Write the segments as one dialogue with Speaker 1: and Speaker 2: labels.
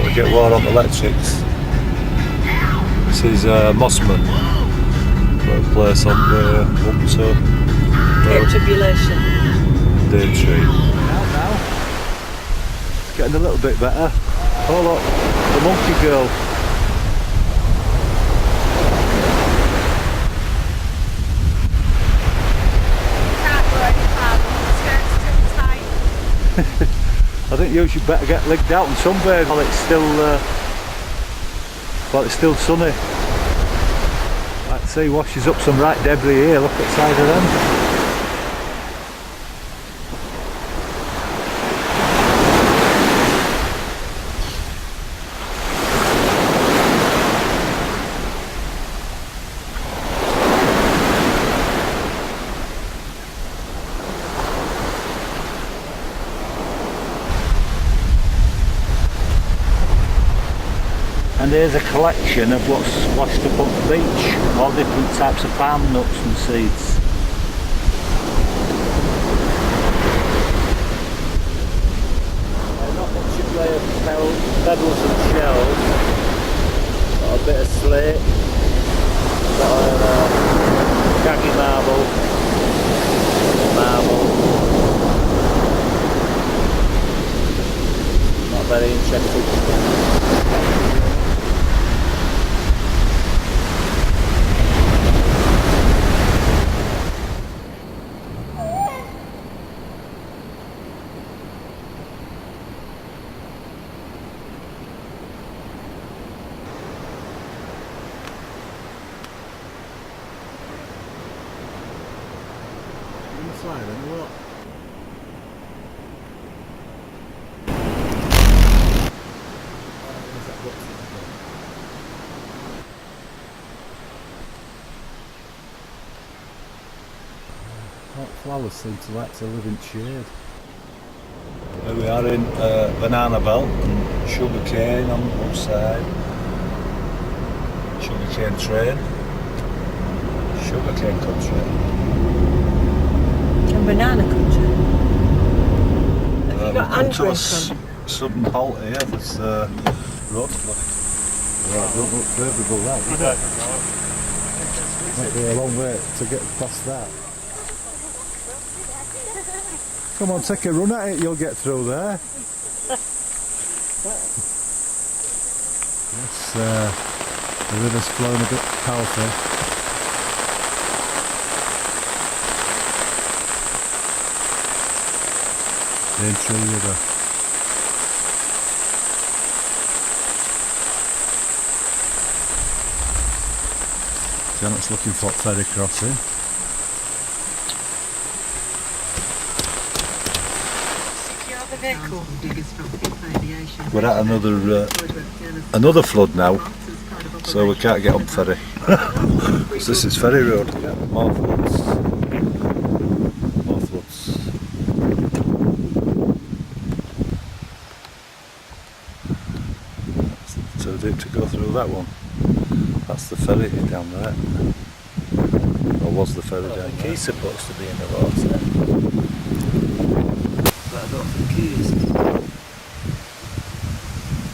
Speaker 1: we get war on the electrics. This is Mosman, a place on the up to
Speaker 2: Tribulation.
Speaker 1: Daintree. Now, getting a little bit better. Oh look, the monkey girl.
Speaker 2: Can't go any farther, the skirt's too tight.
Speaker 1: I think you should better get legged out and sunbathe while it's still sunny. Like the sea washes up some right debris here, look at the side of them. And here's a collection of what's washed up on the beach, all different types of palm nuts and seeds. Not much in way of pebbles and shells, got a bit of slate, got a shaggy marble, not very interesting. Slide in a lot. Flowers seem to like to live in shade. Here we are in banana belt and sugar cane on one side. Sugar cane train. Sugar cane country.
Speaker 2: And banana country. Have you got Andrew from?
Speaker 1: Sudden halt here, there's road flooding. Right, don't look favourable that, does it? Might be a long way to get past that. Come on, take a run at it, you'll get through there. Yes, the river's flowing a bit powerful. Daintree River. Janet's looking for ferry crossing.
Speaker 2: Secure the vehicle.
Speaker 1: We're at another flood now, so we can't get on ferry. This is ferry road. Yeah, more floods. More floods. Too deep to go through that one. That's the ferry down there. Or was the ferry down there? He's supposed to be in the water. But I don't think he is.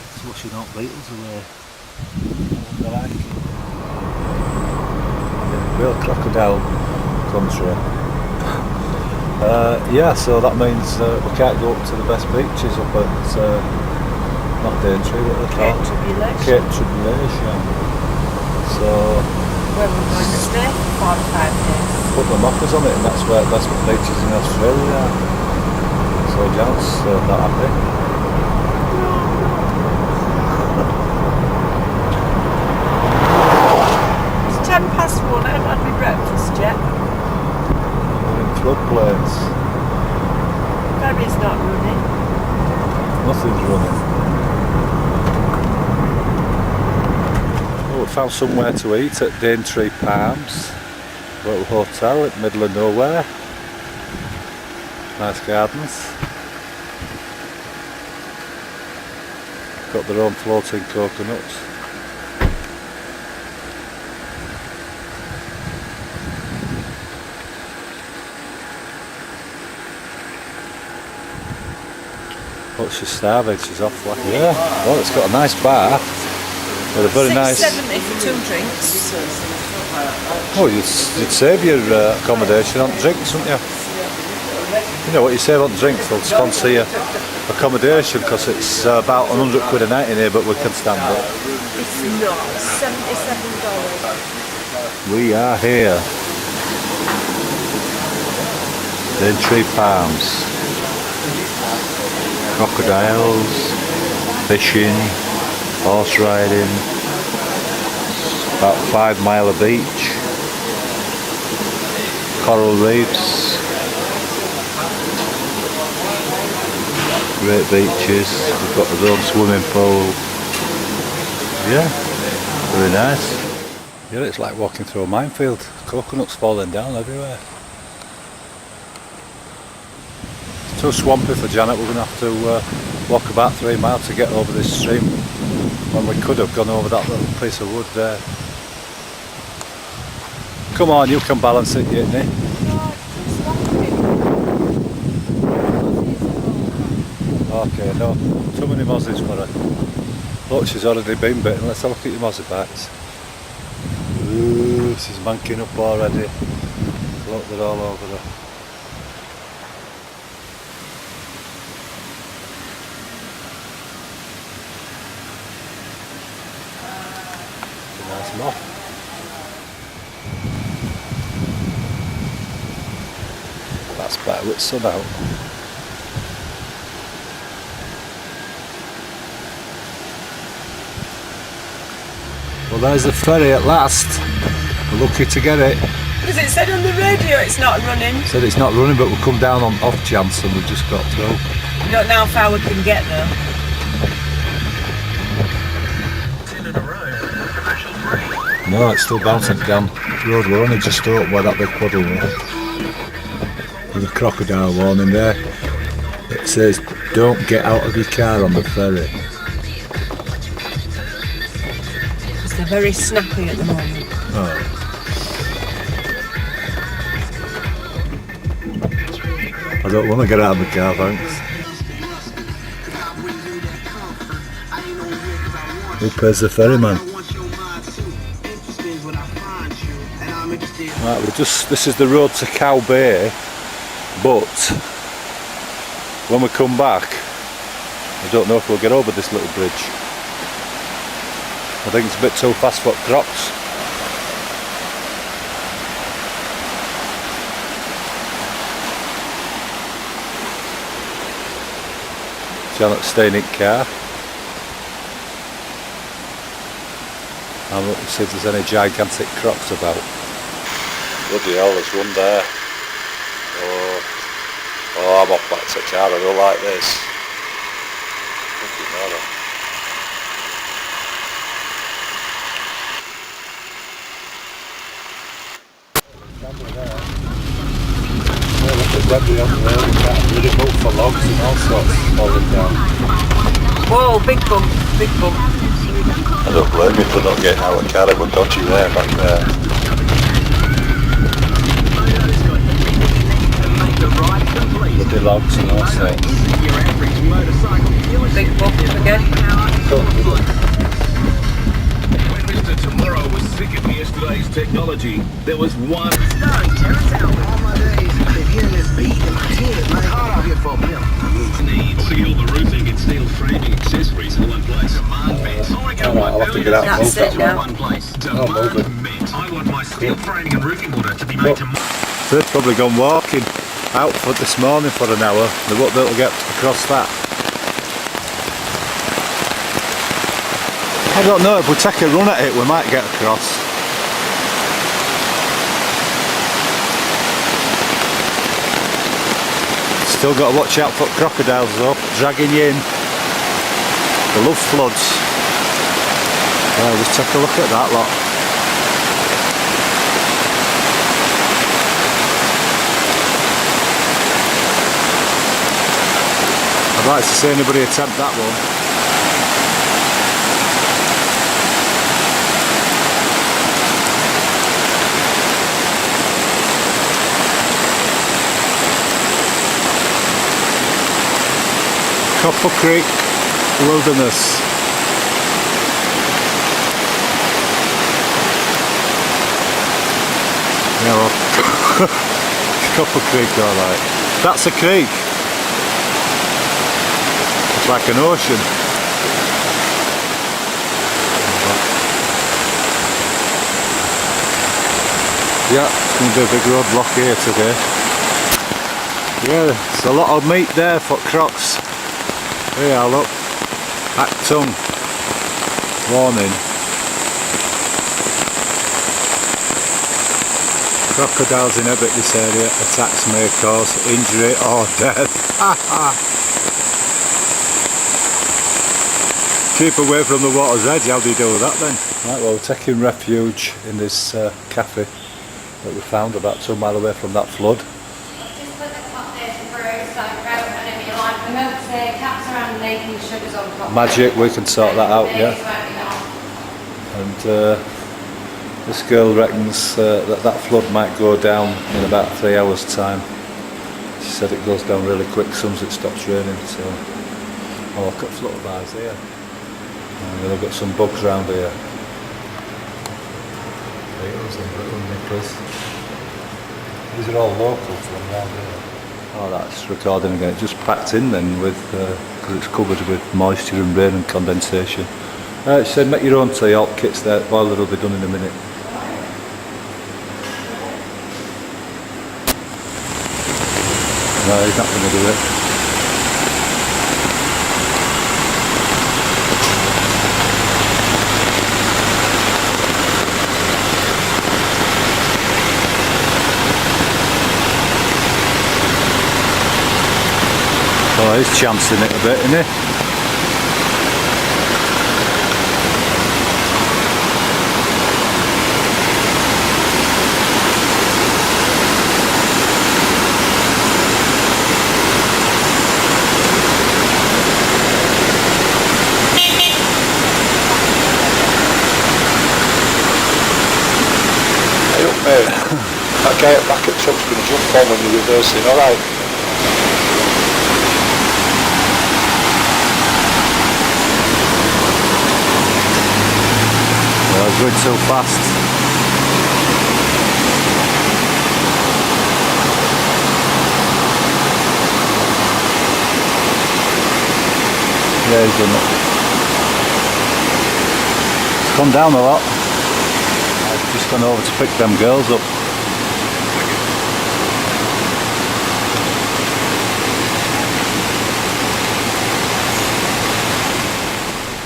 Speaker 1: It's washing all beetles away. I like it. Real crocodile country. Yeah, so that means we can't go up to the best beaches up at not Daintree, what they call Cape Tribulation. So
Speaker 2: where we're going to stay for 4 to 5 days.
Speaker 1: Put the mockers on it, and that's what beaches in Australia are. So Janet's not happy.
Speaker 2: It's 1:10. I haven't had my breakfast yet.
Speaker 1: We're in floodplains.
Speaker 2: Ferry's not running.
Speaker 1: Nothing's running. Oh, we found somewhere to eat at Daintree Palms. Little hotel in the middle of nowhere. Nice gardens. Got their own floating coconuts. But she's starving, she's off. Yeah, well, it's got a nice bar with a very nice...
Speaker 2: $6.70 for 2 drinks.
Speaker 1: Oh, you'd save your accommodation on drinks, wouldn't you? You know what you save on drinks, they'll sponsor your accommodation because it's about 100 quid a night in here, but we can stand it.
Speaker 2: It's not. $77.
Speaker 1: We are here. Daintree Farms. Crocodiles, fishing, horse riding, about 5 mile of beach, coral reefs, great beaches, we've got our own swimming pool, yeah, very nice. Yeah, it's like walking through a minefield, coconuts falling down everywhere. Too swampy for Janet, we're going to have to walk about 3 miles to get over this stream when we could have gone over that little piece of wood there. Come on, you can balance it, Whitney. Okay, no, too many mozzies for her. Look, she's already been bitten. Let's have a look at your mozzie bites. Ooh, she's manking up already. Look, they're all over her. Nice moth. That's better with sun out. Well, there's the ferry at last. We're lucky to get it.
Speaker 2: Because it said on the radio it's not running.
Speaker 1: It said it's not running, but we'll come down on off chance and we've just got through.
Speaker 2: We don't know how far we can get though.
Speaker 1: No, it's still bouncing down the road. We're only just up where that big puddle was. There's a crocodile warning there. It says, don't get out of your car on the ferry.
Speaker 2: Because they're very snappy at the moment.
Speaker 1: Oh. I don't want to get out of the car, thanks. Who pays the ferryman? Right, this is the road to Cow Bay, but when we come back, I don't know if we'll get over this little bridge. I think it's a bit too fast for crocs. Janet's staying in car. I'm looking to see if there's any gigantic crocs about. Bloody hell, there's one there. Oh, I'm off back to the car, I don't like this. Fucking hell. Yeah, look at debris on there, we can't really move for logs and all sorts falling down.
Speaker 2: Whoa, big bump, big bump.
Speaker 1: I don't blame you for not getting out of the car, but dodgy there, back there. Bloody logs and all sorts.
Speaker 2: Big bump again.
Speaker 3: When Mr. Tomorrow was sick of yesterday's technology, there was one. Seal the roofing and steel framing accessories all in place.
Speaker 1: I'll have to get out and move that one. I'll move it.
Speaker 3: I want my steel framing and roofing order to be made tomorrow.
Speaker 1: They've probably gone walking out for this morning for an hour. They won't be able to get across that. I don't know, if we take a run at it we might get across. Still got to watch out for crocodiles though, dragging you in. They love floods. Just take a look at that lot. I'd like to see anybody attempt that one. Copper Creek Wilderness. Yeah, well, Copper Creek, alright. That's a creek. It's like an ocean. Yeah, it's going to be a big roadblock here today. Yeah, there's a lot of meat there for crocs. Here, look. Hack tongue. Warning. Crocodiles inhabit this area. Attacks may cause injury or death. Keep away from the water's edge. How do you do that then? Right, well, we're taking refuge in this cafe that we found about 2 miles away from that flood.
Speaker 2: Just put the cocktails through, so whenever you like the milk, say caps around making sugars on top.
Speaker 1: Magic, we can sort that out, yeah. And this girl reckons that flood might go down in about 3 hours time. She said it goes down really quick as soon as it stops raining, so... Oh, I've got flutterbars here. And then I've got some bugs around here. Beetles and little nippers. These are all local from around here. Oh, that's recording again. It just packed in then with, because it's covered with moisture and rain and condensation. She said make your own tea, all kit's there, boiler will be done in a minute. No, he's not going to do it. Oh, he's chancing it a bit, isn't he?
Speaker 4: Hey up mate, that guy at back at truck's going to jump on when you're reversing, alright?
Speaker 1: It's going so fast. Yeah, he's done it. It's gone down a lot. I've just gone over to pick them girls up.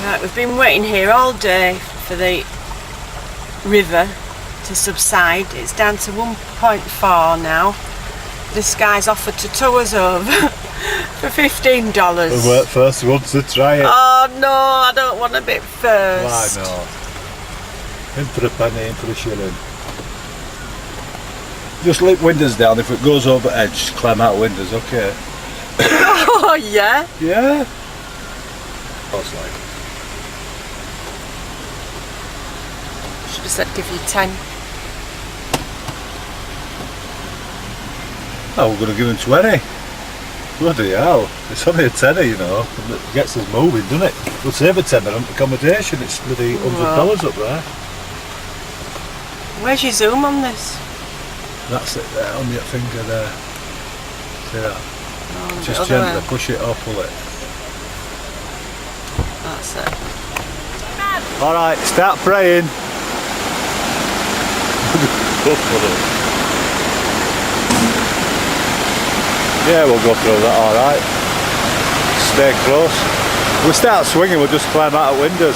Speaker 2: Right, we've been waiting here all day for the river to subside. It's down to 1.4 now. This guy's offered to tow us over for $15.
Speaker 1: Who went first wants to try it.
Speaker 2: Oh no, I don't want to be first.
Speaker 1: Why not? In for a penny, in for a shilling. Just leave windows down. If it goes over edge, just climb out windows, okay?
Speaker 2: Oh yeah?
Speaker 1: Yeah? That's like.
Speaker 2: Should have said give you 10.
Speaker 1: Oh, we're going to give him 20. Bloody hell. It's only a tenner, you know. It gets us moving, doesn't it? We'll save a tenner on accommodation. It's bloody $100 up there.
Speaker 2: Where's your zoom on this?
Speaker 1: That's it there, on your finger there. See that?
Speaker 2: Oh,
Speaker 1: Just gently push it or pull it.
Speaker 2: That's it.
Speaker 1: Alright, start praying. Go for it. Yeah, we'll go through that, alright. Stay close. If we start swinging, we'll just climb out of windows.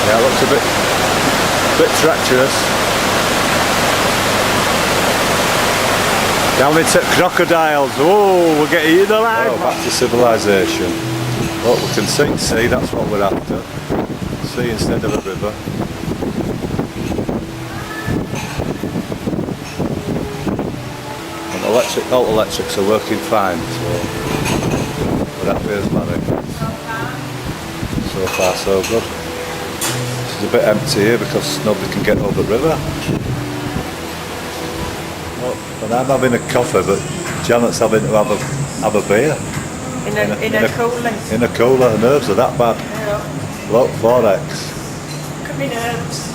Speaker 1: Yeah, it looks a bit treacherous. Down into crocodiles. Oh, we're getting eaten alive. Oh, back to civilization. Well, we can see, that's what we're after. Sea instead of a river. And all electrics are working fine, so we're happy as money. So far so good. This is a bit empty here because nobody can get over the river. Well, and I'm having a coffee, but Janet's having to have a beer.
Speaker 2: In a cooler.
Speaker 1: In a cooler, her nerves are that bad.
Speaker 2: Yeah.
Speaker 1: Look, 4X.
Speaker 2: Could be nerves.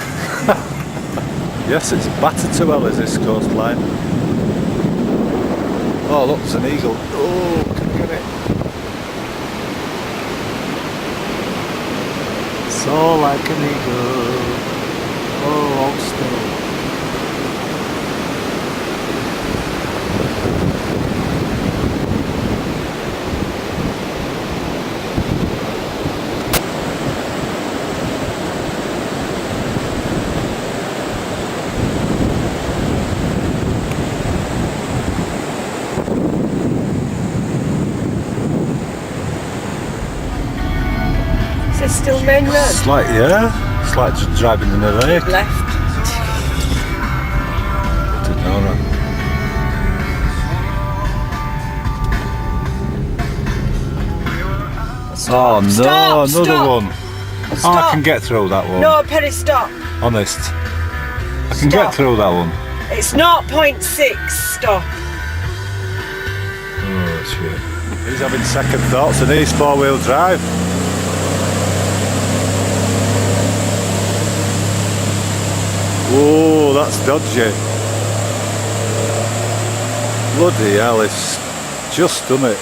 Speaker 1: Yes, it's battered to hell, is this coastline. Oh look, there's an eagle. Oh, can I get it? So like an eagle. Oh, hold still.
Speaker 2: Is it still main road?
Speaker 1: It's like, yeah, it's like just driving in a lake.
Speaker 2: Left.
Speaker 1: Didn't know that. Oh no,
Speaker 2: Stop,
Speaker 1: another
Speaker 2: stop.
Speaker 1: one. Oh, I
Speaker 2: Stop.
Speaker 1: can get through that one.
Speaker 2: No, Perry, stop.
Speaker 1: Honest. I can
Speaker 2: Stop.
Speaker 1: get through that one.
Speaker 2: It's 0.6. Stop.
Speaker 1: Oh shit. He's having second thoughts and he's 4-wheel drive. Whoa, that's dodgy. Bloody hell, it's just done it.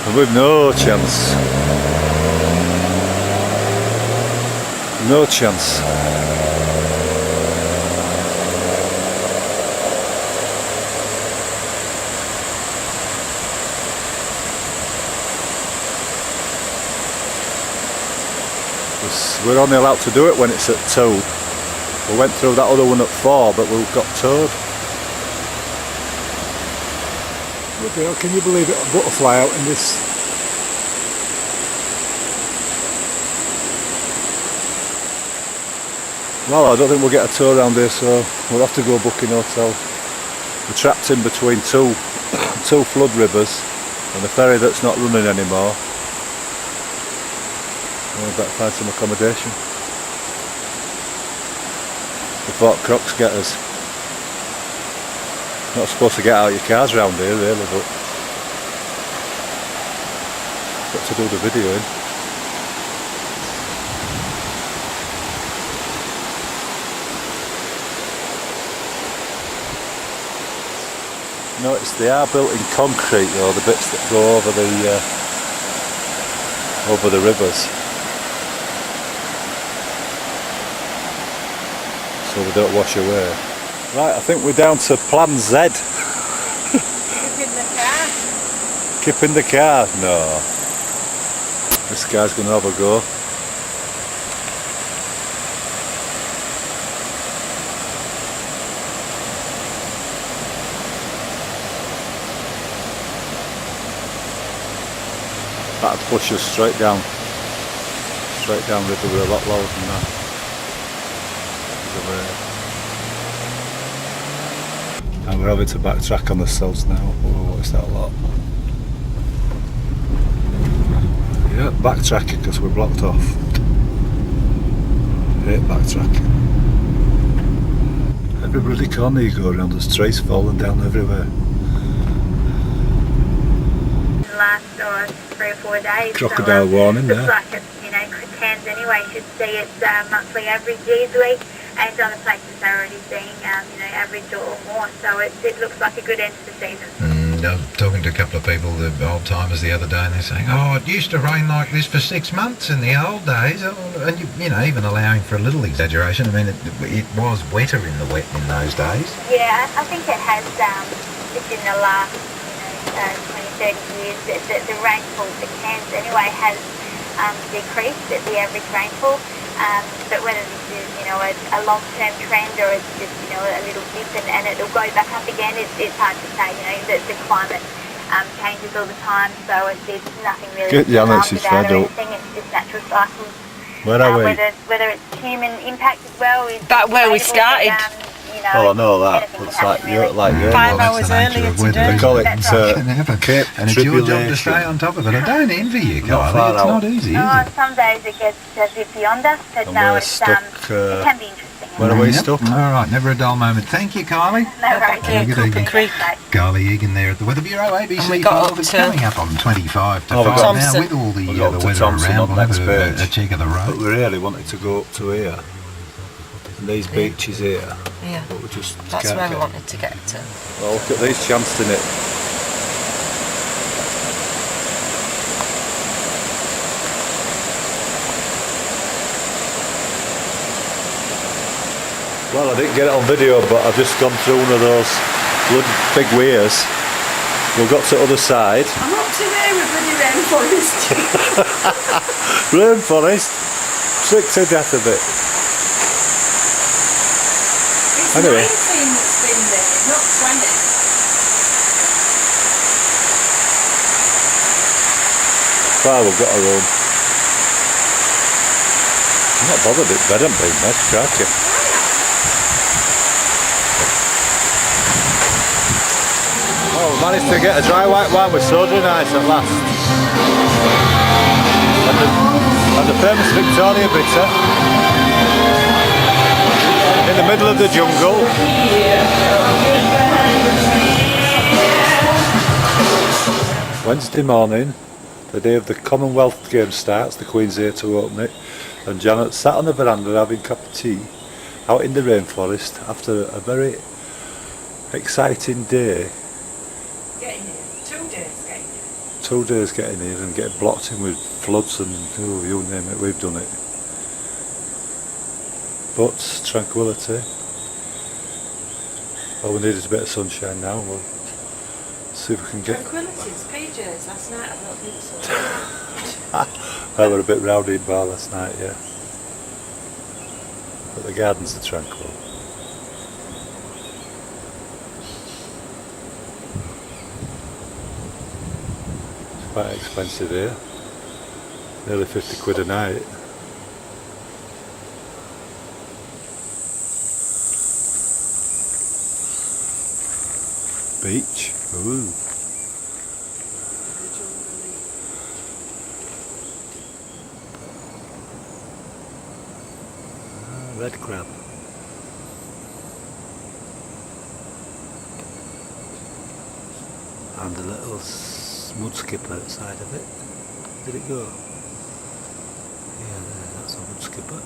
Speaker 1: And we've no chance. No chance. We're only allowed to do it when it's at 2. We went through that other one at 4, but we got towed. Bloody hell, can you believe it? A butterfly out in this. Well, I don't think we'll get a tour around here, so we'll have to go book in hotel. We're trapped in between two flood rivers and a ferry that's not running anymore. We better find some accommodation before Crocs get us. Not supposed to get out your cars round here really, but got to do the videoing. Notice they are built in concrete though, the bits that go over the rivers. So they don't wash away. Right, I think we're down to plan Z.
Speaker 2: Keep in the car.
Speaker 1: Keep in the car? No. This guy's going to have a go. That'd push us straight down river with a lot lower than that. And we're having to backtrack on the cells now. Oh, what's that lot? Yeah, backtracking because we're blocked off. Hate backtracking. Every bloody corner you go around, there's trees falling down everywhere.
Speaker 5: The last 3 or 4 days.
Speaker 1: Crocodile warning there.
Speaker 5: Looks like it's, Cairns anyway should see its monthly average easily, and other places are already seeing, average or more. So it looks like a good end to the season.
Speaker 6: I was talking to a couple of people, the old timers, the other day, and they're saying, "Oh, it used to rain like this for 6 months in the old days," and even allowing for a little exaggeration. I mean, it was wetter in those days.
Speaker 5: Yeah, I think it has. Just in the last 20, 30 years, the rainfall for Cairns anyway has decreased at the average rainfall. But whether this is a long-term trend or it's just a little dip and it'll go back up again, it's hard to say. The climate changes all the time, so it's nothing really
Speaker 1: Good, yeah,
Speaker 5: alarmed
Speaker 1: she's
Speaker 5: about
Speaker 1: fed
Speaker 5: or
Speaker 1: up.
Speaker 5: anything. It's just natural cycles.
Speaker 1: Where are we?
Speaker 5: Whether it's human impact as well is
Speaker 2: Back where we
Speaker 5: debatable,
Speaker 2: started.
Speaker 5: but, you know.
Speaker 1: Well, I know that.
Speaker 5: anything
Speaker 1: It's
Speaker 5: can
Speaker 1: like
Speaker 5: happen,
Speaker 1: you're
Speaker 5: really.
Speaker 1: like you're.
Speaker 2: 5
Speaker 6: that's
Speaker 2: hours
Speaker 6: the nature
Speaker 2: earlier
Speaker 6: of weather,
Speaker 2: today.
Speaker 1: They call it
Speaker 5: That's right.
Speaker 6: Can happen.
Speaker 1: Cape
Speaker 6: And it's your job to stay
Speaker 1: tribulation.
Speaker 6: on top of it. I don't envy you,
Speaker 1: Not
Speaker 6: Kylie.
Speaker 1: far
Speaker 6: It's
Speaker 1: out.
Speaker 6: not easy, is
Speaker 5: Oh,
Speaker 6: it?
Speaker 5: some days it gets a bit beyond us, but
Speaker 1: And
Speaker 5: no,
Speaker 1: we're
Speaker 5: it's
Speaker 1: stuck,
Speaker 5: it can be interesting.
Speaker 1: where are we
Speaker 6: Yep.
Speaker 1: stuck?
Speaker 6: All right, never a dull moment. Thank you, Kylie.
Speaker 5: No worries.
Speaker 2: Here,
Speaker 6: Good
Speaker 2: Cooper
Speaker 6: evening.
Speaker 2: Creek.
Speaker 6: Kylie Egan there at the Weather Bureau,
Speaker 2: And we
Speaker 6: ABC
Speaker 2: got
Speaker 6: 5.
Speaker 2: up
Speaker 6: It's
Speaker 2: to-
Speaker 6: coming up on 25 to
Speaker 1: Oh, we
Speaker 6: 5
Speaker 1: got-
Speaker 6: now
Speaker 2: Thompson.
Speaker 6: with all
Speaker 1: We
Speaker 6: the
Speaker 1: got up to
Speaker 6: weather
Speaker 1: Thompson
Speaker 6: around.
Speaker 1: on
Speaker 6: We'll
Speaker 1: next
Speaker 6: have a
Speaker 1: page.
Speaker 6: check of the
Speaker 1: But
Speaker 6: road.
Speaker 1: we really wanted to go up to here. And these beaches here.
Speaker 2: Yeah,
Speaker 1: But we just
Speaker 2: that's
Speaker 1: can't
Speaker 2: where we
Speaker 1: get.
Speaker 2: wanted to get to.
Speaker 1: Well, look at these chanced in it. Well, I didn't get it on video, but I've just gone through one of those bloody big weirs. We've got to the other side.
Speaker 2: I'm up to there with bloody rainforest.
Speaker 1: Rainforest. Sick to death of it.
Speaker 2: It's
Speaker 1: Anyway.
Speaker 2: 19 that's been there, not 20.
Speaker 1: Well, we've got our own. I'm not bothered, it's better than being much, crikey. Oh, we managed to get a dry white wine with soda and ice at last. And the famous Victoria bitter. In the middle of the jungle. Wednesday morning, the day of the Commonwealth Games starts, the Queen's here to open it, and Janet sat on the veranda having a cup of tea out in the rainforest after a very exciting day.
Speaker 2: Getting here. 2 days getting here.
Speaker 1: 2 days getting here and getting blocked in with floods and oh, you name it, we've done it. But tranquility. All we need is a bit of sunshine now. We'll see if we can get.
Speaker 2: Tranquility's PJs last night, I don't think so.
Speaker 1: Well, we're a bit rowdy in bar last night, yeah. But the gardens are tranquil. It's quite expensive here. Nearly 50 quid a night. Beach. Ooh. Red crab. And a little mud skipper outside of it. Did it go? Yeah, there, that's a mud skipper.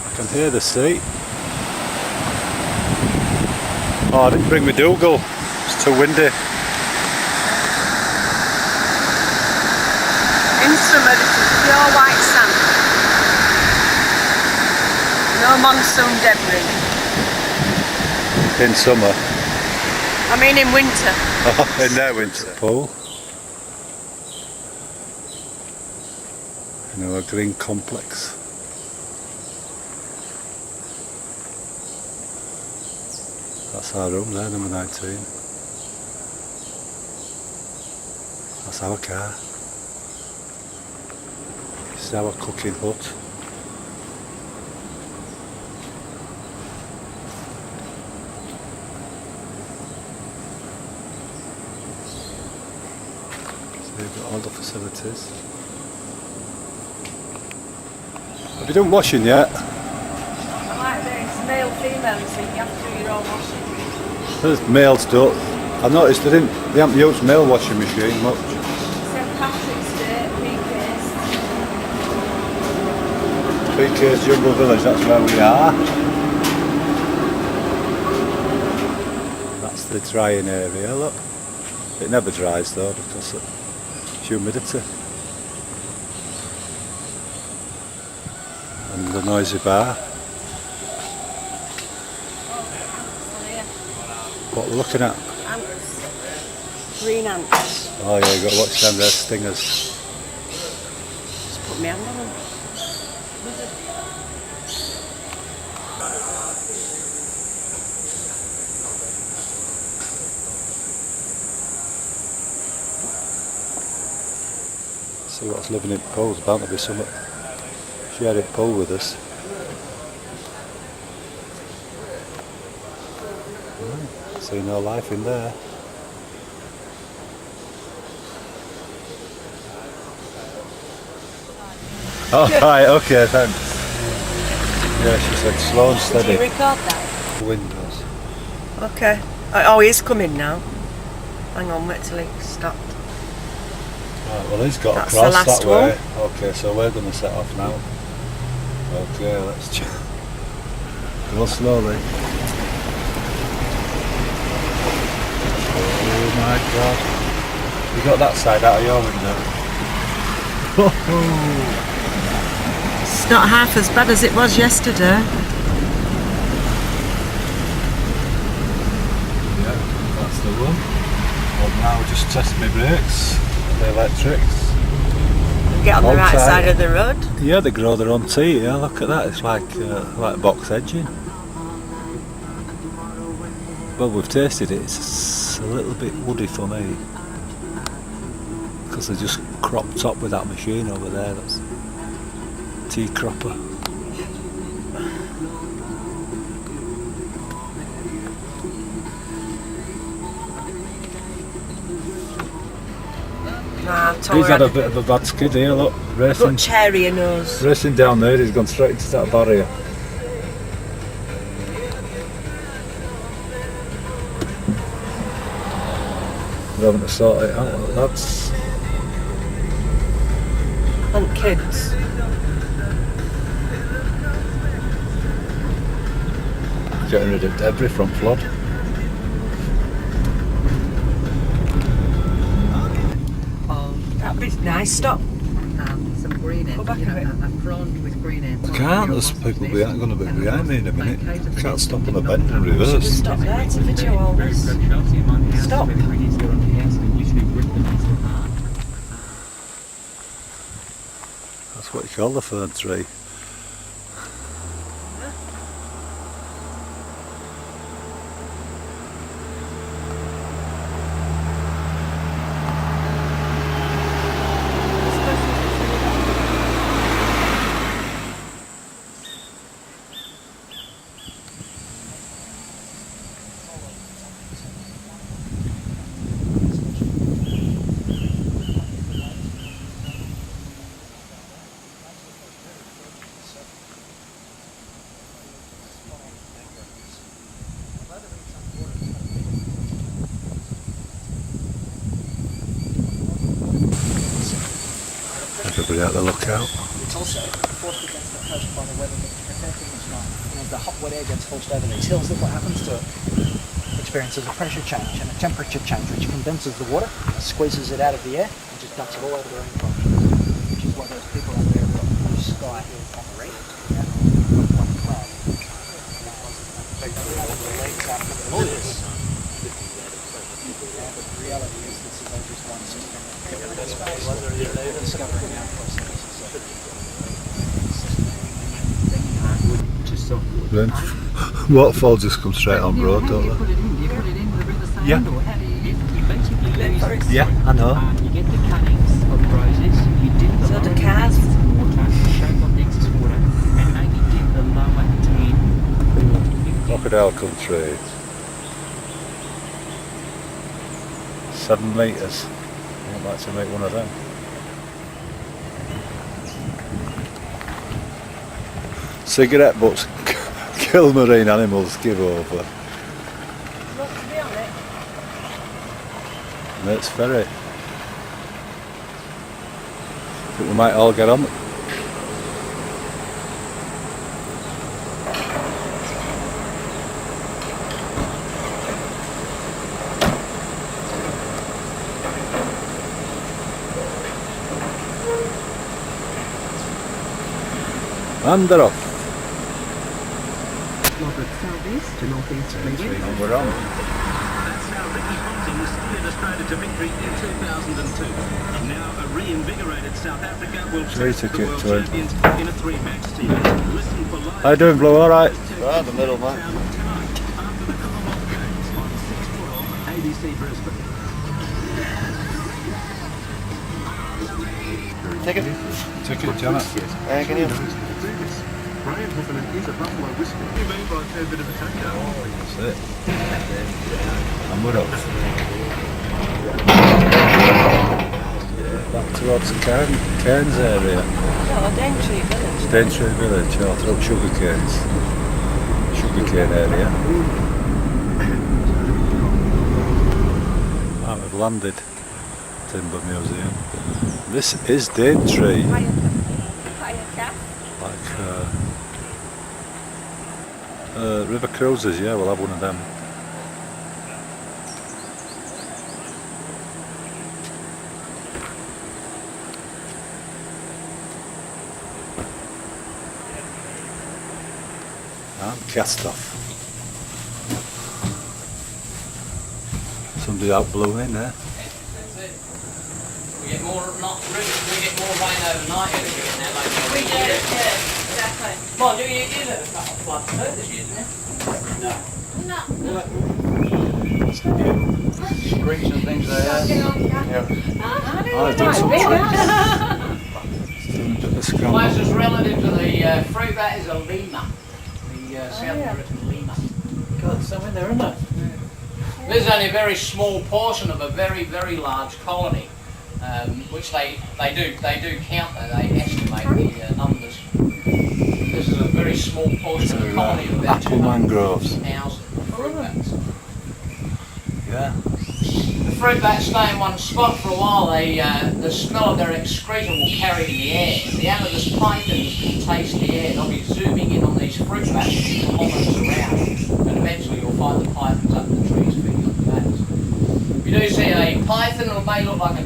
Speaker 1: I can hear the sea. Oh, I didn't bring my Dougal. It's too windy.
Speaker 2: In summer, this is pure white sand. No monsoon debris.
Speaker 1: In summer.
Speaker 2: I mean in winter.
Speaker 1: In their winter. Pool. You know, a green complex. That's our room there, number 19. That's our car. This is our cooking hut. So you've got all the facilities. Have you done washing yet?
Speaker 2: I like this male, female, so you have to do your own washing.
Speaker 1: There's male stuff. I noticed they haven't used male washing machine much.
Speaker 2: St Patrick's Day,
Speaker 1: PK's Jungle Village, that's where we are. That's the drying area, look. It never dries though because of humidity. And the noisy bar. What we're looking at?
Speaker 2: Ants. Green ants.
Speaker 1: Oh yeah, you've got to watch them, they're stingers.
Speaker 2: put my hand on them.
Speaker 1: See what's living in Pool's bound to be something. Sharing Pool with us. See no life in there. Oh right, okay, thanks. Yeah, she said slow and
Speaker 2: Did
Speaker 1: steady.
Speaker 2: you record that?
Speaker 1: Windows.
Speaker 2: Okay. Oh, he's coming now. Hang on, wait till he stopped.
Speaker 1: Right, well he's got
Speaker 2: That's the
Speaker 1: across
Speaker 2: last
Speaker 1: that way. Okay, so we're going to set off now. Okay, let's go slowly. Oh my god. You got that side out of your window.
Speaker 2: It's not half as bad as it was yesterday.
Speaker 1: Yeah, that's the one. Well now just test my brakes, the electrics.
Speaker 2: Get on the
Speaker 1: Hold
Speaker 2: right
Speaker 1: tight.
Speaker 2: side of the road.
Speaker 1: Yeah, they grow their own tea, yeah, look at that, it's like box edging. Well, we've tasted it, it's a little bit woody for me. Because they just cropped up with that machine over there, that's tea cropper.
Speaker 2: Nah,
Speaker 1: He's had a bit of a bad skid here, look, racing.
Speaker 2: Got cherry in nose.
Speaker 1: Racing down there, he's gone straight into that barrier. We're having to sort it out, that's...
Speaker 2: And kids.
Speaker 1: Getting rid of debris from flood.
Speaker 2: That'd be nice, stop.
Speaker 7: Some green ends,
Speaker 2: Go back
Speaker 7: you know,
Speaker 2: a bit.
Speaker 7: a frond with green ends.
Speaker 1: I can't, there's people going to be behind me in a minute. I can't stop on a bend and reverse.
Speaker 2: Stop there to video all this. Stop.
Speaker 1: That's what you call the fern tree. Everybody out the lookout.
Speaker 7: It's also forced against the coast by the weather. If anything is wrong, as the hot wet air gets forced over these hills, look what happens to it. It experiences a pressure change and a temperature change, which condenses the water, squeezes it out of the air, and just dumps it all over the rainforest. Which is why those people out there have got blue sky hills on the reef. One cloud. The lakes after the this. But the reality is this is all just one system. Discovering our process.
Speaker 1: Then waterfall just come straight on road, don't they? Yeah. Yeah, I know.
Speaker 8: You get the cuttings of roses, you dip the
Speaker 2: So the
Speaker 8: lower
Speaker 2: cars.
Speaker 8: excess water, shake off the excess water, and maybe dip the lower 10 or 15.
Speaker 1: Crocodile country. 7 metres. I'd like to make one of them. Cigarette butts kill marine animals, give over.
Speaker 2: Look to be on it.
Speaker 1: And it's ferry. I think we might all get on. And they're off.
Speaker 7: Southeast to northeast.
Speaker 1: And we're on.
Speaker 3: created Daintree in 2002. Now a reinvigorated South Africa will
Speaker 1: Three
Speaker 3: test the
Speaker 1: ticket
Speaker 3: world
Speaker 1: to it.
Speaker 3: champions in a three-match series. Listen for live.
Speaker 1: How you doing, Blue? All right?
Speaker 4: Right in the middle, mate.
Speaker 3: After the Commonwealth Games on 6/12 ABC Brisbane.
Speaker 4: Ticket?
Speaker 1: Ticket, Janet.
Speaker 4: Can you?
Speaker 3: Brian Heffernan is a Buffalo Whisky. You mean by a fair bit of a takeover?
Speaker 1: That's it. And we're up. Back towards the Cairns area.
Speaker 2: Oh, Daintree Village.
Speaker 1: Daintree Village, or through sugarcane area. Right, we've landed. Timber Museum. This is Daintree. Like river cruises, yeah, we'll have one of them. And cast off. Somebody out ballooning there.
Speaker 9: We get more rain overnight here than we get now. Like
Speaker 2: We do, yeah, exactly.
Speaker 9: Come on, do you live a couple of floods this year, didn't you? No.
Speaker 4: Streets and things like that. Yeah.
Speaker 1: Oh, he's doing some tricks. He's doing a bit of scramble.
Speaker 9: Closest relative to the fruit bat is a lemur. The South Britain lemur.
Speaker 7: God, there's some in there, isn't there?
Speaker 9: This is only a very small portion of a very, very large colony, which they do count. They estimate the numbers. This is a very small portion of a colony of about
Speaker 1: Apple mangroves.
Speaker 9: 2,000 fruit bats.
Speaker 1: Yeah.
Speaker 9: The fruit bats stay in one spot for a while. The smell of their excretion will carry the air. The amatus pythons can taste the air. They'll be zooming in on these fruit bats for kilometres around, and eventually you'll find the pythons up in the trees feeding on the bats. You do see a python, it may look like a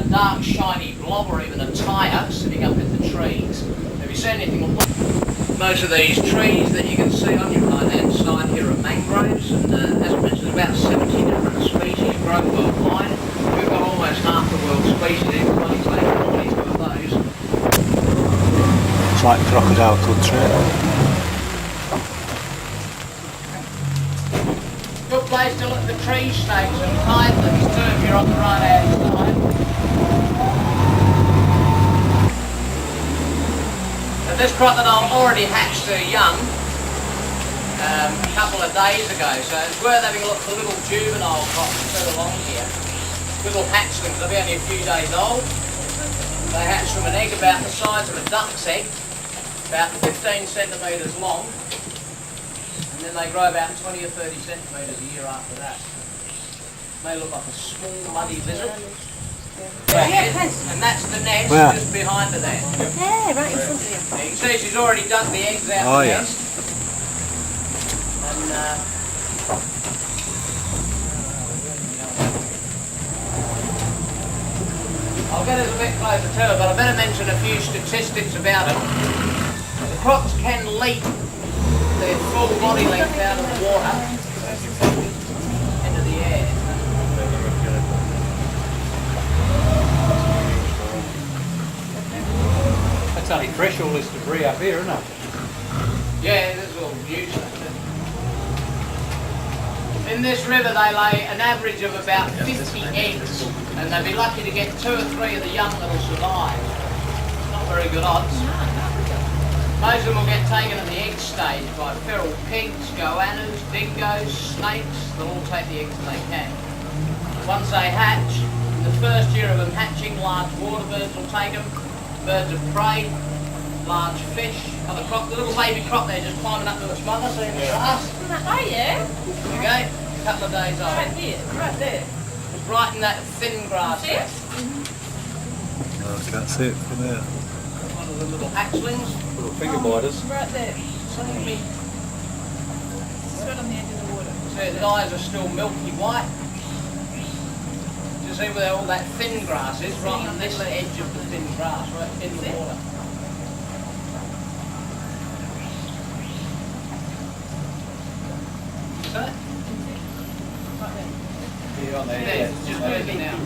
Speaker 9: dark shiny blob or even a tire sitting up in the trees. If you see anything, most of these trees that you can see on your right hand side here are mangroves, and as I mentioned, there's about 70 different species grown worldwide. We've got almost half the world's species in Queensland, already got those.
Speaker 1: It's like crocodile country.
Speaker 9: Good place to look at the tree snakes and pythons too if you're on the right hand side. Now this crocodile already hatched her young a couple of days ago, so it's worth having a look for little juvenile crocs further along here. Little hatchlings, they'll be only a few days old. They hatch from an egg about the size of a duck's egg, about 15 centimetres long. And then they grow about 20 or 30 centimetres a year after that. May look like a small muddy lizard. And that's the nest just behind her there.
Speaker 2: Yeah, right in front of you.
Speaker 9: You can see she's already dug the eggs out of the nest. And I'll get us a bit closer to her, but I better mention a few statistics about it. The crocs can leap their full body length out of the water into the air.
Speaker 7: That's only fresh, all this debris up here, isn't it?
Speaker 9: Yeah, this is all new stuff. In this river they lay an average of about 50 eggs, and they'd be lucky to get 2 or 3 of the young that'll survive. Not very good odds. Most of them will get taken at the egg stage by feral pigs, goannas, dingoes, snakes. They'll all take the eggs that they can. Once they hatch, in the first year of them hatching, large water birds will take them, birds of prey, large fish, other croc. The little baby croc there just climbing up to its mother, see in the grass.
Speaker 2: Oh yeah?
Speaker 9: There you go, a couple of days old.
Speaker 2: Right here, right there.
Speaker 9: It's right in that thin grass there.
Speaker 1: No, I can't see it from there.
Speaker 9: One of the little hatchlings.
Speaker 1: Little finger biters.
Speaker 2: Right there.
Speaker 9: See me.
Speaker 2: It's right on the edge of the water.
Speaker 9: See, its eyes are still milky white. You see where all that thin grass is, right on this edge of the thin grass, right in the water. See?
Speaker 7: Here on there.
Speaker 9: Yeah, just moving now.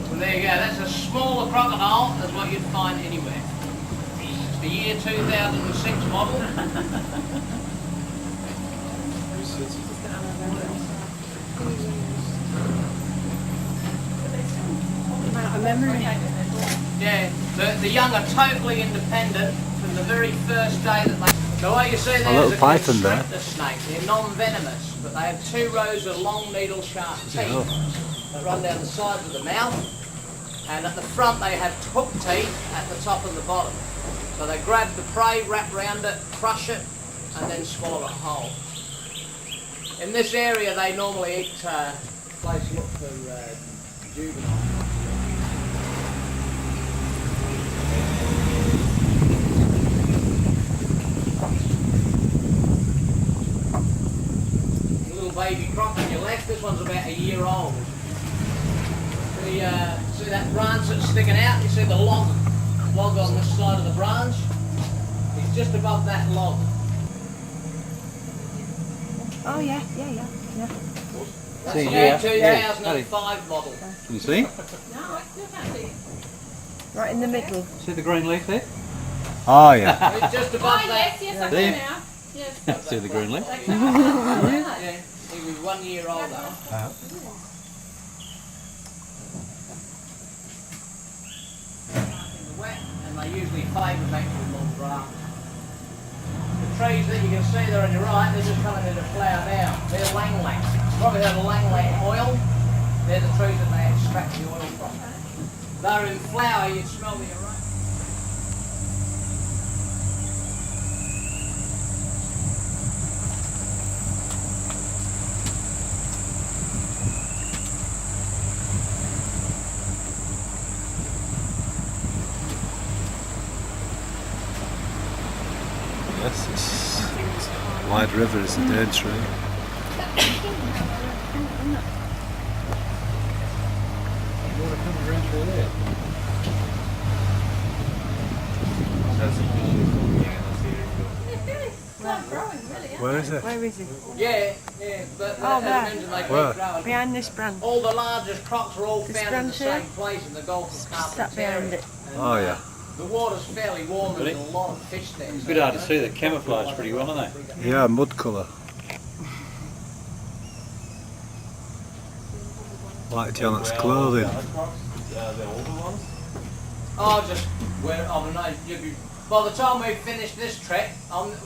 Speaker 9: Well, there you go. That's a smaller crocodile than what you'd find anywhere. It's the year 2006 model. Yeah, the young are totally independent from the very first day that they... The way you see there
Speaker 1: little
Speaker 9: is a
Speaker 1: python there.
Speaker 9: snake. They're non-venomous, but they have 2 rows of long needle-sharp teeth that run down the sides of the mouth, and at the front they have hook teeth at the top and the bottom. So they grab the prey, wrap around it, crush it, and then swallow it whole. In this area they normally eat, place look for juvenile. Baby croc on your left, this one's about a year old. See that branch that's sticking out? You see the log on this side of the branch? It's just above that log.
Speaker 2: Oh yeah.
Speaker 9: That's the 2005 model.
Speaker 10: Can you see?
Speaker 2: Right in the middle.
Speaker 10: See the green leaf there?
Speaker 1: Oh yeah.
Speaker 9: It's just above that.
Speaker 11: Yes, I
Speaker 10: There.
Speaker 11: do now. Yes.
Speaker 10: See the green leaf?
Speaker 9: Yeah, he was 1 year old though. Wet, and they usually favour back to long grass. The trees that you can see there on your right, they're just coming into flower now. They're lang-lang. Probably have a lang-lang oil. They're the trees that they extract the oil from. They're in flower, you'd smell the aroma.
Speaker 1: Yes, it's wide river is the Daintree.
Speaker 10: Water coming around through there.
Speaker 1: Where is it?
Speaker 2: Where is he?
Speaker 9: Yeah, but
Speaker 2: Oh,
Speaker 9: as I
Speaker 2: there.
Speaker 9: mentioned, they keep
Speaker 1: Where?
Speaker 9: growing.
Speaker 2: Behind this branch.
Speaker 9: All the largest crocs are all
Speaker 2: This
Speaker 9: found in the
Speaker 2: branch here?
Speaker 9: same place in the Gulf of
Speaker 2: Sat behind
Speaker 9: Carpentaria.
Speaker 2: it.
Speaker 9: And,
Speaker 1: Oh yeah.
Speaker 9: The water's fairly warm and there's a lot of fish there.
Speaker 10: It's a bit hard to see, they camouflage pretty well, aren't they?
Speaker 1: Yeah, mud colour. Like Janet's clothing.
Speaker 9: Oh, just where I don't know. By the time we finish this trek,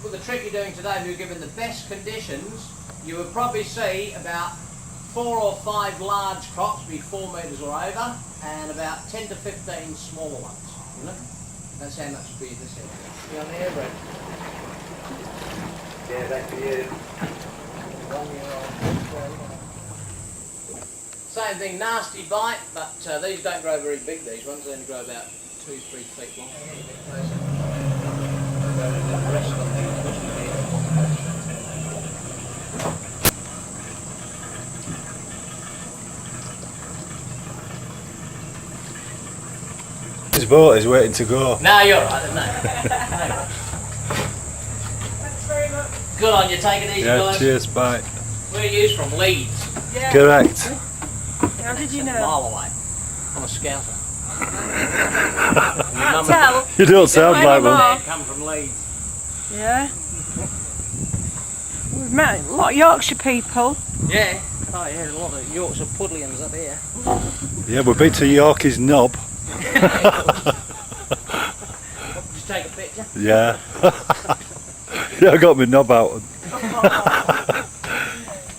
Speaker 9: with the trek you're doing today, we're given the best conditions. You would probably see about 4 or 5 large crocs, be 4 metres or over, and about 10 to 15 smaller ones. You know, that's how much speed this is. You on the air, Brett? Yeah, back to you. 1 year old. Same thing, nasty bite, but these don't grow very big. These ones they only grow about 2-3 feet long.
Speaker 1: His boat is waiting to go.
Speaker 9: No, you're right, isn't it?
Speaker 11: Thanks very much.
Speaker 9: Good on you, take it easy,
Speaker 1: Yeah,
Speaker 9: guys.
Speaker 1: cheers, bye.
Speaker 9: We're used from Leeds,
Speaker 2: Yeah.
Speaker 1: Correct.
Speaker 2: How did you
Speaker 9: a
Speaker 2: know?
Speaker 9: mile away. I'm a scouser.
Speaker 2: Can't tell.
Speaker 1: You don't sound
Speaker 2: Not
Speaker 1: like
Speaker 2: anymore.
Speaker 1: one.
Speaker 9: Dad come from Leeds.
Speaker 2: Yeah. We've met a lot of Yorkshire people.
Speaker 9: Yeah. Oh yeah, a lot of Yorkshire Puddlians up here.
Speaker 1: Yeah, we've been to Yorkie's Knob.
Speaker 9: Just take a picture.
Speaker 1: Yeah. Yeah, I got my knob out.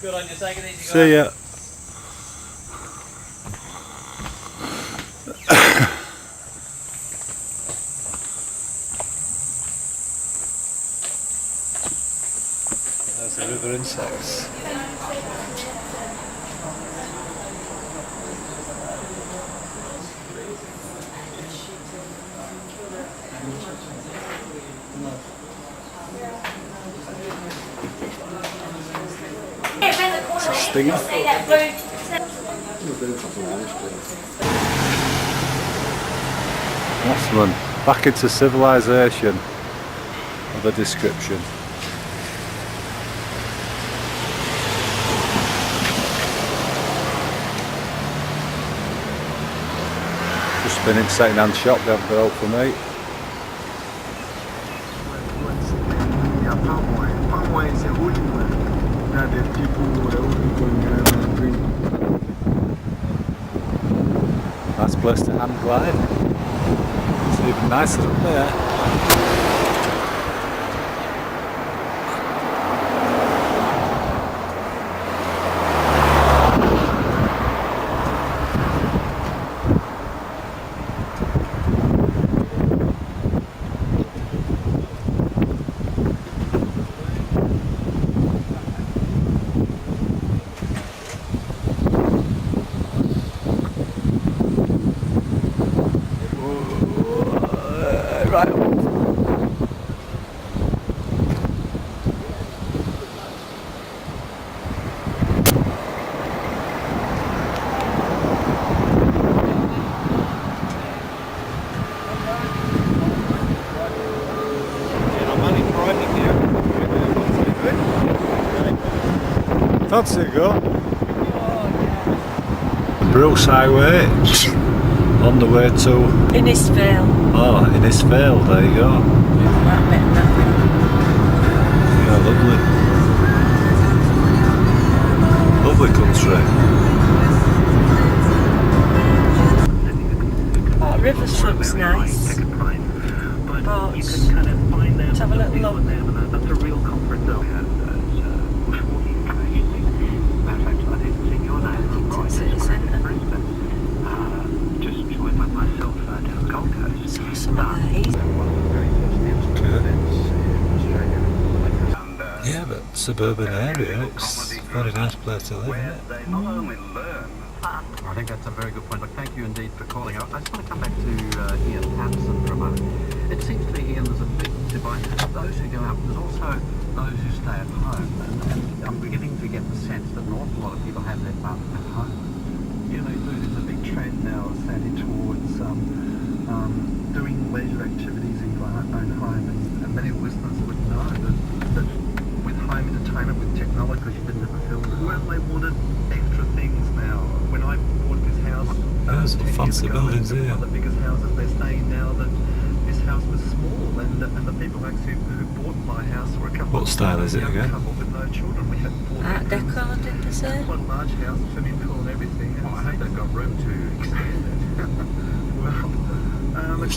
Speaker 9: Good on you, take it easy, guys.
Speaker 1: See ya. There's the river insects. It's a stinger. Mosman, back into civilization of a description. Just been in second-hand shop, they haven't got out for me.
Speaker 12: Palm wine is a holy one that the people drink.
Speaker 1: Nice place to hand glide. It's even nicer up there. Fancy a go. Bruce Highway on the way to
Speaker 2: Inisfail.
Speaker 1: Oh, Inisfail, there you go. Yeah, lovely. Lovely country.
Speaker 2: Oh, Rivers looks nice. But let's have a little look.
Speaker 13: That's a real comfort though.
Speaker 2: City centre.
Speaker 13: Just joined with myself down the Gold Coast.
Speaker 2: Some of these.
Speaker 1: Yeah, but suburban area, it's a very nice place to live, isn't it?
Speaker 13: They not only learn. I think that's a very good point. But thank you indeed for calling. I just want to come back to Ian Patterson for a moment. It seems to me, Ian, there's a big divide. Those who go out, there's also those who stay at home. And I'm beginning to get the sense that an awful lot of people have their fun at home. You know, there's a big trend now standing towards doing leisure activities in your own home. And many listeners would know that with home entertainment, with technology, you've been fulfilled. Well, they wanted extra things now. When I bought this house,
Speaker 1: there's some fancy buildings here.
Speaker 13: One of the biggest houses they're staying now, that this house was small, and the people actually who bought my house were a couple.
Speaker 1: What style is it again?
Speaker 13: Couple with no children. We had 4
Speaker 2: Art Deco, did they say?
Speaker 13: One large house, swimming pool and everything. Oh, I hope they've got room to extend it. Well,
Speaker 1: That's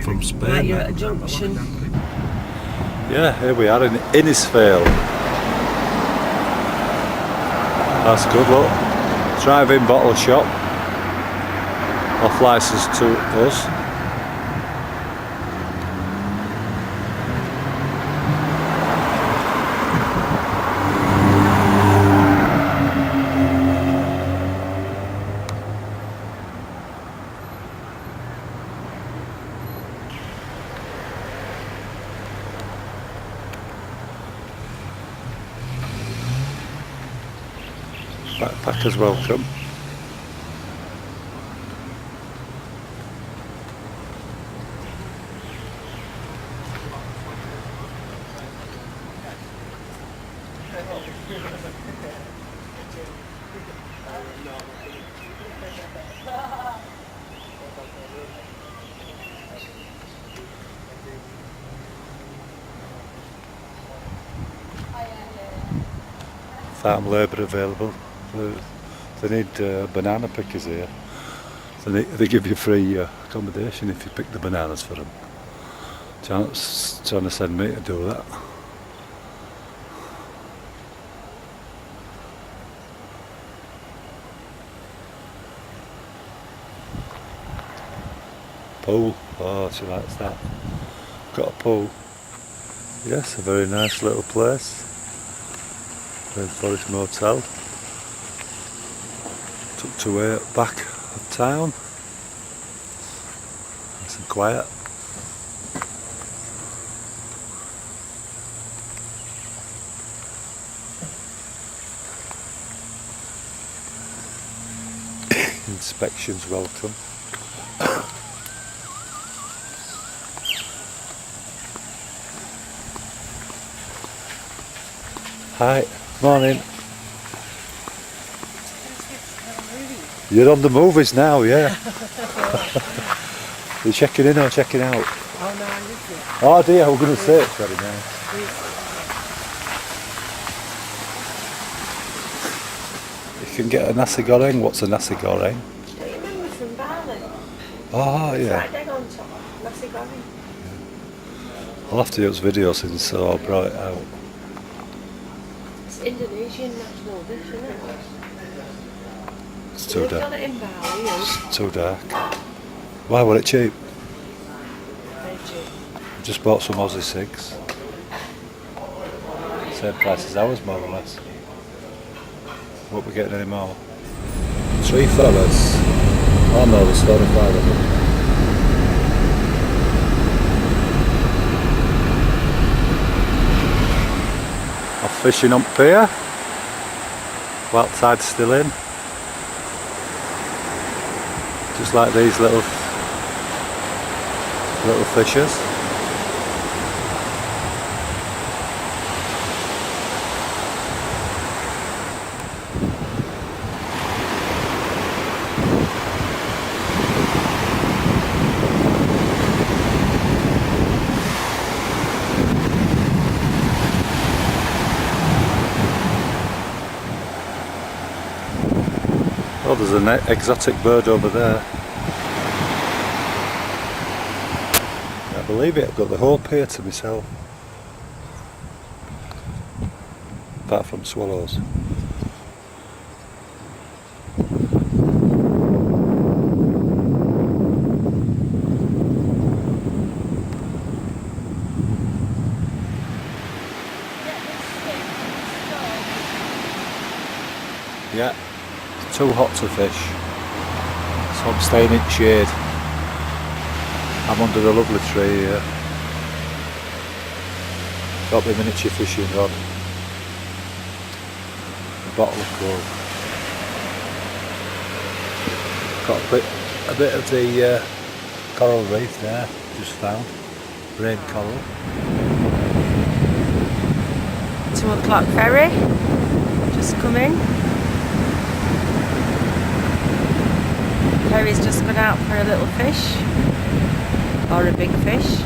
Speaker 1: from Spain.
Speaker 2: Right, you're at a junction.
Speaker 1: Yeah, here we are in Inisfail. That's good, look. Drive-in bottle shop. Off licence to us. Backpackers welcome. Farm labour available. They need banana pickers here. So they give you free accommodation if you pick the bananas for them. Janet's trying to send me to do that. Pool. Oh, she likes that. Got a pool. Yes, a very nice little place. Forest Motel. Tucked away at the back of town. Nice and quiet. Inspections welcome. Hi, morning. You're on the movies now, yeah. Are you checking in or checking out?
Speaker 2: Oh no, I live here.
Speaker 1: Oh dear, we're going to say it's very nice. You can get a nasi goreng. What's a nasi goreng?
Speaker 2: Do you remember from Bali?
Speaker 1: Oh yeah.
Speaker 2: Fried egg on top, nasi goreng.
Speaker 1: I'll have to use video since so I brought it out.
Speaker 2: It's Indonesian national dish, isn't it?
Speaker 1: It's too
Speaker 2: You've
Speaker 1: dark.
Speaker 2: got it in Bali, or
Speaker 1: It's too dark. Why was it cheap?
Speaker 2: very cheap.
Speaker 1: I just bought some Aussie cigs. Same price as ours, more or less. Won't be getting any more. 3 fellas. Oh no, there's 45 of them. Off fishing on pier. While tide's still in. Just like these little fishers. Oh, there's an exotic bird over there. Can't believe it, I've got the whole pier to myself. Apart from swallows. Yeah. Too hot to fish, so I'm staying in shade. I'm under a lovely tree here. Got my miniature fishing rod, a bottle of coke. Got a bit of the coral reef there, just found, rain coral.
Speaker 2: 2 o'clock ferry, just come in. Perry's just gone out for a little fish, or a big fish.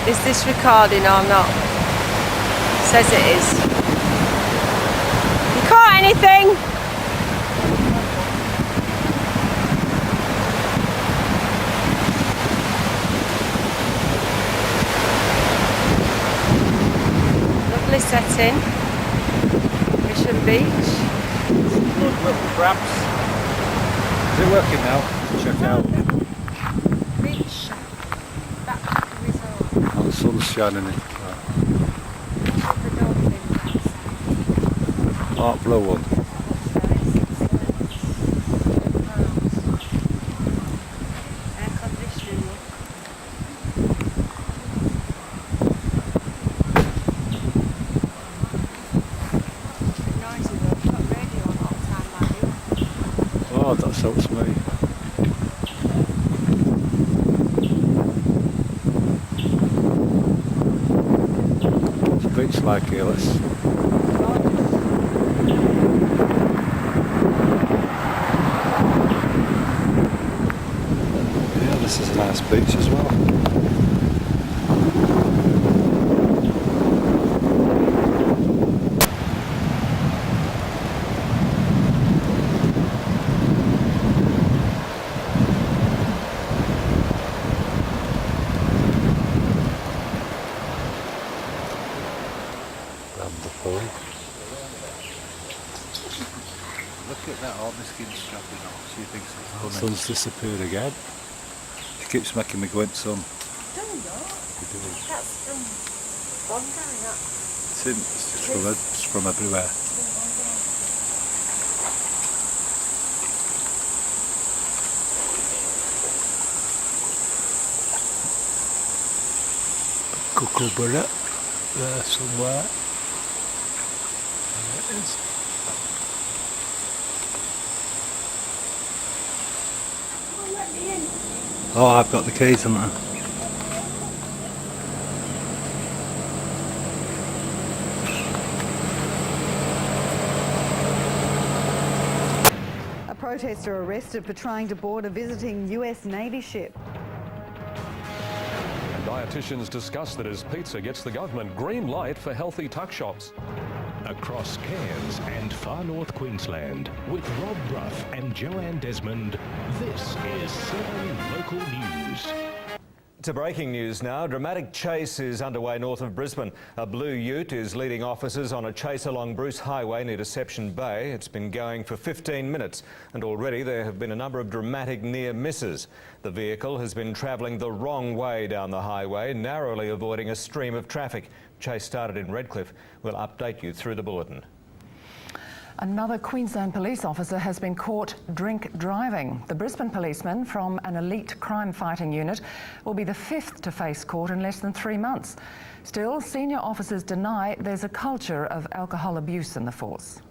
Speaker 2: Is this recording or not? Says it is. You caught anything? Setting, Mission Beach.
Speaker 1: Little crabs. Is it working now? Check out.
Speaker 2: Beach. Back to the resort.
Speaker 1: Oh, the sun's shining in. Oh, blue one.
Speaker 2: Air conditioning.
Speaker 1: Oh, that suits me. It's a beach like here, let's... Yeah, this is a nice beach as well.
Speaker 6: Look at that, all the skin's dropping off. She thinks it's
Speaker 1: The
Speaker 6: funny.
Speaker 1: sun's disappeared again. She keeps making me go into sun.
Speaker 2: That's from Bondi, that.
Speaker 1: It's from everywhere. Kookaburra there somewhere. There it is. Oh, I've got the keys, haven't I?
Speaker 14: A protester arrested for trying to board a visiting US Navy ship.
Speaker 15: Dietitians discuss that as pizza gets the government green light for healthy tuck shops.
Speaker 16: Across Cairns and far north Queensland, with Rob Ruff and Joanne Desmond, this is 7 Local News.
Speaker 17: To breaking news now, dramatic chase is underway north of Brisbane. A blue ute is leading officers on a chase along Bruce Highway near Deception Bay. It's been going for 15 minutes and already there have been a number of dramatic near misses. The vehicle has been travelling the wrong way down the highway, narrowly avoiding a stream of traffic. Chase started in Redcliffe. We'll update you through the bulletin.
Speaker 18: Another Queensland police officer has been caught drink driving. The Brisbane policeman from an elite crime fighting unit will be the 5th to face court in less than 3 months. Still, senior officers deny there's a culture of alcohol abuse in the force.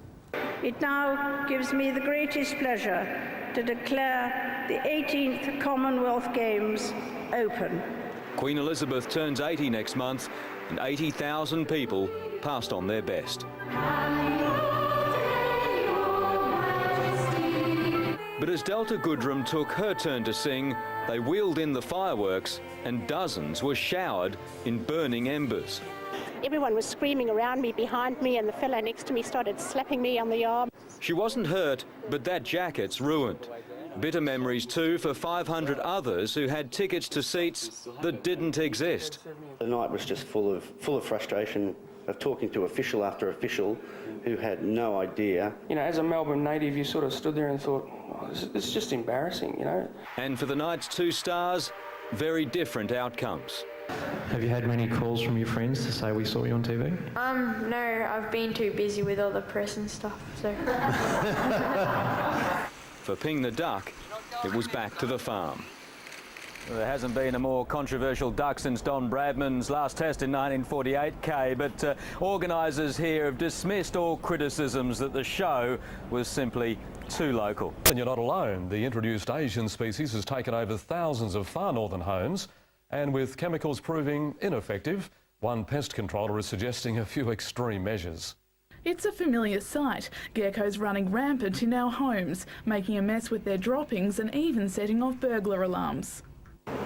Speaker 19: It now gives me the greatest pleasure to declare the 18th Commonwealth Games open.
Speaker 20: Queen Elizabeth turns 80 next month and 80,000 people passed on their best. But as Delta Goodrum took her turn to sing, they wheeled in the fireworks and dozens were showered in burning embers.
Speaker 21: Everyone was screaming around me, behind me, and the fellow next to me started slapping me on the arm.
Speaker 20: She wasn't hurt, but that jacket's ruined. Bitter memories too for 500 others who had tickets to seats that didn't exist.
Speaker 22: The night was just full of frustration, of talking to official after official who had no idea.
Speaker 23: You know, as a Melbourne native, you sort of stood there and thought, oh, this is just embarrassing, you know.
Speaker 20: And for the night's 2 stars, very different outcomes.
Speaker 24: Have you had many calls from your friends to say we saw you on TV?
Speaker 25: No, I've been too busy with all the press and stuff, so.
Speaker 20: For Ping the duck, it was back to the farm. Well, there hasn't been a more controversial duck since Don Bradman's last test in 1948, but organisers here have dismissed all criticisms that the show was simply too local.
Speaker 15: And you're not alone. The introduced Asian species has taken over thousands of far northern homes, and with chemicals proving ineffective, one pest controller is suggesting a few extreme measures.
Speaker 26: It's a familiar sight, geckos running rampant in our homes, making a mess with their droppings and even setting off burglar alarms.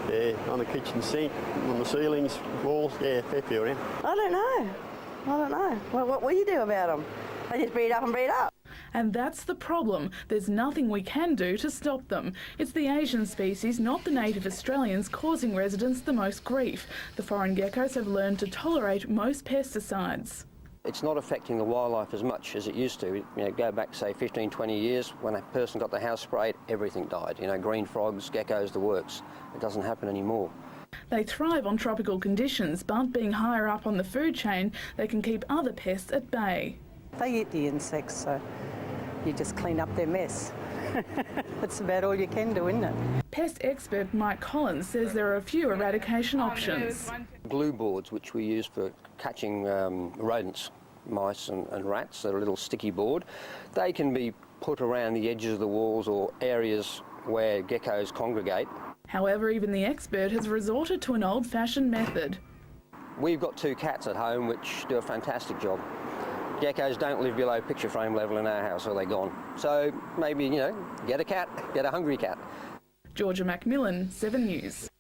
Speaker 22: Yeah, on the kitchen sink, on the ceilings, walls, yeah, fair few around.
Speaker 27: I don't know. Well, what will you do about them? They just breed up and breed up.
Speaker 26: And that's the problem. There's nothing we can do to stop them. It's the Asian species, not the native Australians, causing residents the most grief. The foreign geckos have learned to tolerate most pesticides.
Speaker 28: It's not affecting the wildlife as much as it used to. You know, go back, say, 15, 20 years, when a person got the house sprayed, everything died. You know, green frogs, geckos, the works. It doesn't happen anymore.
Speaker 26: They thrive on tropical conditions, but being higher up on the food chain, they can keep other pests at bay.
Speaker 27: They eat the insects, so you just clean up their mess. That's about all you can do, isn't it?
Speaker 26: Pest expert Mike Collins says there are a few eradication options.
Speaker 28: Glue boards, which we use for catching rodents, mice and rats, they're a little sticky board. They can be put around the edges of the walls or areas where geckos congregate.
Speaker 26: However, even the expert has resorted to an old-fashioned method.
Speaker 28: We've got 2 cats at home which do a fantastic job. Geckos don't live below picture frame level in our house, or they're gone. So maybe, you know, get a cat, get a hungry cat.
Speaker 26: Georgia Macmillan, 7 News.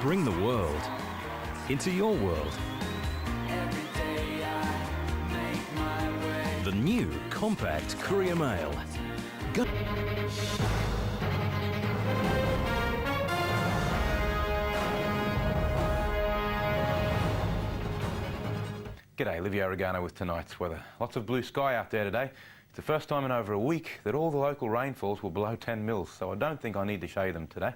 Speaker 16: Bring the world into your world. The new compact courier mail.
Speaker 29: G'day, Livio Regano with tonight's weather. Lots of blue sky out there today.
Speaker 3: It's the first time in over a week that all the local rainfalls were below 10 mils, so I don't think I need to show you them today.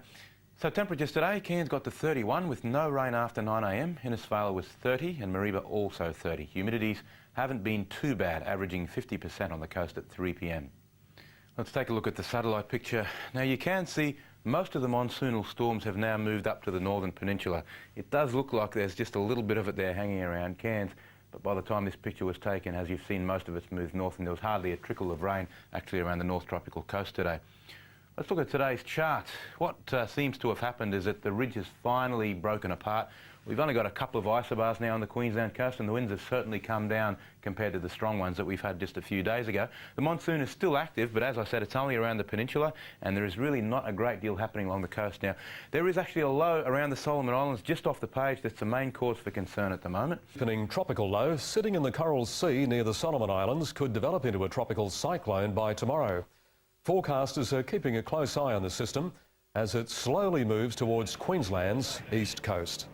Speaker 3: So temperatures today, Cairns got to 31 with no rain after 9 a.m, Inisfail was 30 and Mareeba also 30. Humidities haven't been too bad, averaging 50% on the coast at 3 p.m. Let's take a look at the satellite picture. Now you can see most of the monsoonal storms have now moved up to the northern peninsula. It does look like there's just a little bit of it there hanging around Cairns, but by the time this picture was taken, as you've seen, most of it's moved north and there was hardly a trickle of rain actually around the north tropical coast today. Let's look at today's chart. What seems to have happened is that the ridge has finally broken apart. We've only got a couple of isobars now on the Queensland coast and the winds have certainly come down compared to the strong ones that we've had just a few days ago. The monsoon is still active, but as I said, it's only around the peninsula and there is really not a great deal happening along the coast now. There is actually a low around the Solomon Islands just off the page that's the main cause for concern at the moment.
Speaker 15: Deepening tropical low sitting in the Coral Sea near the Solomon Islands could develop into a tropical cyclone by tomorrow. Forecasters are keeping a close eye on the system as it slowly moves towards Queensland's east coast.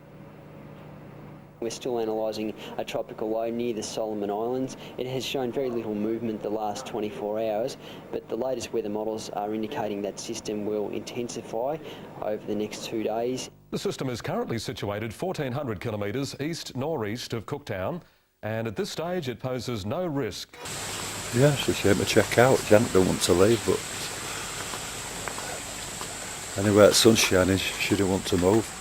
Speaker 4: We're still analysing a tropical low near the Solomon Islands. It has shown very little movement the last 24 hours, but the latest weather models are indicating that system will intensify over the next 2 days.
Speaker 15: The system is currently situated 1,400 kilometres east-northeast of Cooktown, and at this stage it poses no risk.
Speaker 1: Yeah, it's a shame to check out. Janet don't want to leave, but anywhere it's sunshiny, she don't want to move.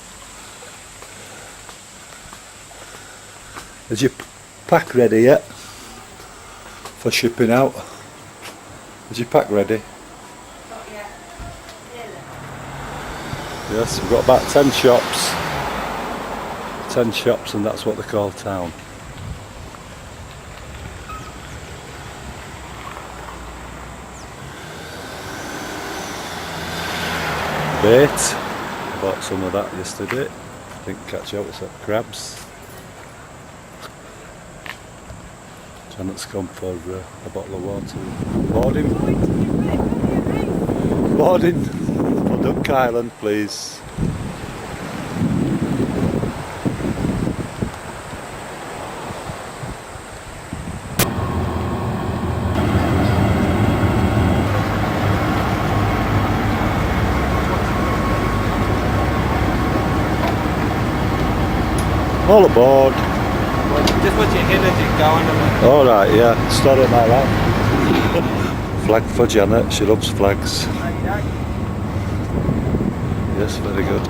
Speaker 1: Is your pack ready yet for shipping out? Is your pack ready?
Speaker 2: Not yet.
Speaker 1: Yes, we've got about 10 shops. 10 shops and that's what they call town. Bait. Bought some of that yesterday. Didn't catch out, it's like crabs. Janet's gone for a bottle of water. Boarding. Boarding for Duck Island, please. All aboard.
Speaker 5: Just put your energy going.
Speaker 1: Alright, yeah, start it like that. Flag for Janet, she loves flags. Yes, very good.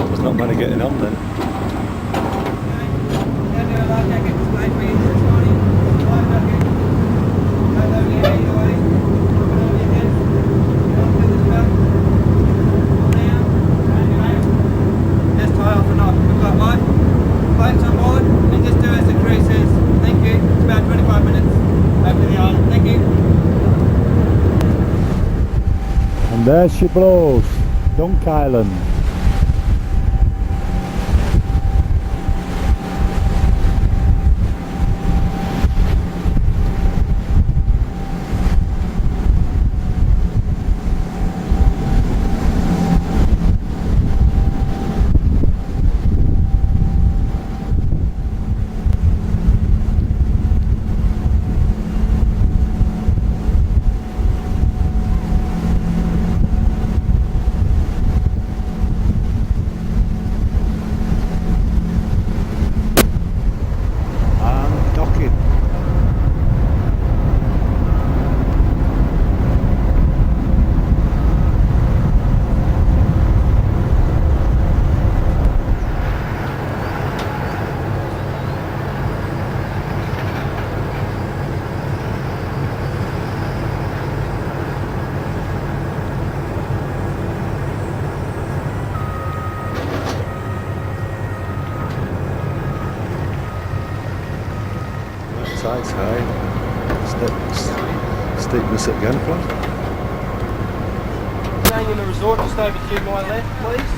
Speaker 1: There's not many getting on then. And there she blows, Dunk Island. Tide's high. Steepness at Gunpla.
Speaker 5: Staying in the resort just over to my left, please.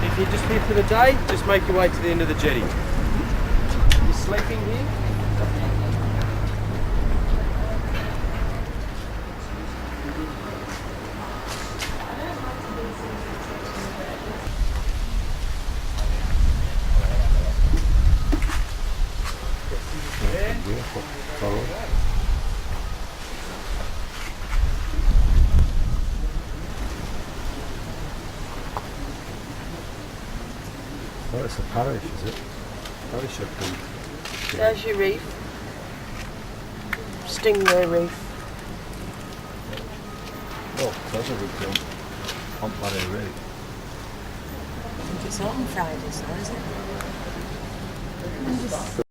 Speaker 5: If you're just here for the day, just make your way to the end of the jetty. You're sleeping here?
Speaker 1: Oh, it's a parish, is it? Parish of them.
Speaker 2: There's your reef. Stingray reef.
Speaker 1: Oh, clever with them. On Barry Reef.
Speaker 2: I think it's open Fridays though, is it?